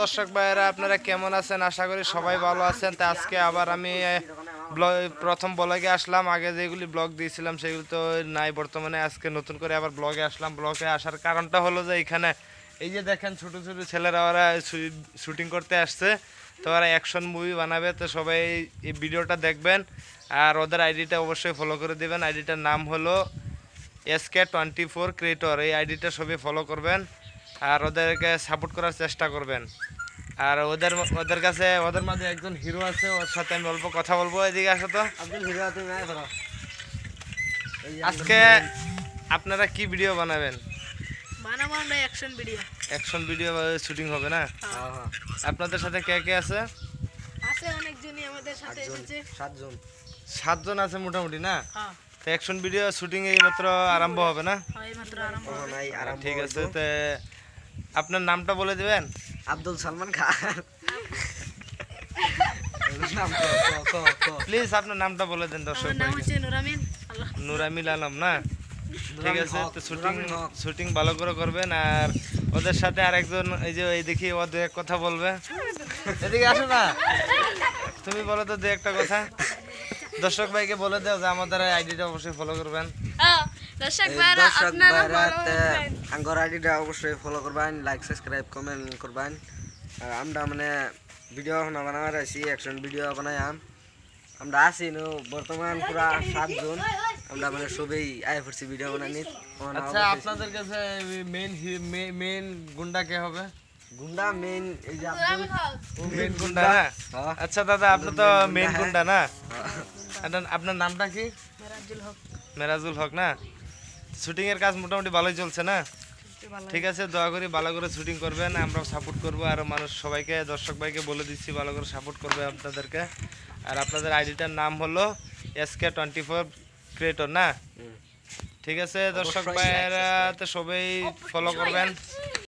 দর্শক ভাইয়েরা আপনারা কেমন আছেন? আশা করি সবাই ভালো আছেন। তা আজকে আবার আমি প্রথম ব্লগে আসলাম। আগে যেগুলি ব্লগ দিয়েছিলাম সেগুলি তো নাই বর্তমানে। আজকে নতুন করে আবার ব্লগে আসলাম। ব্লগে আসার কারণটা হলো যে এখানে এই যে দেখেন ছোটো ছোটো ছেলেরা ওরা শুটিং করতে আসছে, তো ওরা অ্যাকশন মুভি বানাবে। তো সবাই এই ভিডিওটা দেখবেন আর ওদের আইডিটা অবশ্যই ফলো করে দেবেন। আইডিটার নাম হলো SK24 ক্রিয়েটর। এই আইডিটা সবাই ফলো করবেন আর ওদেরকে সাপোর্ট করার চেষ্টা করবেন। আর ওদের কাছে ওদের মাঝে একজন হিরো আছে, ওর সাথে আমি অল্প কথা বলবো। এদিকে আসো তো। আজকে আপনারা কি ভিডিও বানাবেন? বানাবো আমরা action video. Action video shooting হবে না? আপনাদের সাথে কে কে আছে? আছে অনেকজনই আমাদের সাথে এসেছে। 7 জন আছে মোটামুটি না? হ্যাঁ তো অ্যাকশন ভিডিও শুটিং এই মাত্র আরম্ভ হবে না? এইমাত্র আরম্ভ হবে। ঠিক আছে। তো আপনার নামটা বলে দিবেন? আব্দুল সালমান খান। প্লিজ আপনার নামটা বলে দেন দর্শক। আমার নাম হচ্ছে নুরামিন আল্লাহ। নুরামিল আলম না? ঠিক আছে। তো শুটিং ভালো করে করবেন। আর ওদের সাথে আরেকজন এই যে এই দেখি ও দু এক কথা বলবে। এদিকে আসো না, তুমি বলো তো দু একটা কথা। দর্শক ভাইকে বলে দাও যে আমাদের আইডিটা অবশ্যই ফলো করবেন। দর্শক ভাইরা আপনারা আঙ্গর আইডিটা অবশ্যই ফলো করবেন, লাইক সাবস্ক্রাইব কমেন্ট করবেন। আর আমরা মানে ভিডিও বানাবার আছি, অ্যাকশন ভিডিও বানাইম। আমরা আছি বর্তমান পুরা 7 জন। আমরা মানে সবাই আয় পড়ছি ভিডিও বানানি। আচ্ছা, আপনাদের কাছে মেইন গুন্ডা কে হবে? গুন্ডা মেইন এই যে মেইন গুন্ডা না? আচ্ছা দাদা, আপনি তো মেইন গুন্ডা না? আপনার নামটা কি? মেরাজুল হক। মেরাজুল হক না? শুটিং এর কাজ মোটামুটি ভালোই চলছে না? ঠিক আছে, দয়া করে ভালো করে শুটিং করবেন, আমরা সাপোর্ট করবো। আর মানুষ সবাইকে দর্শক ভাইকে বলে দিচ্ছি ভালো করে সাপোর্ট করবে আপনাদেরকে। আর আপনাদের আইডিটার নাম হলো SK24 ক্রিয়েটর না? ঠিক আছে দর্শক ভাইয়েরা, তো সবাই ফলো করবেন।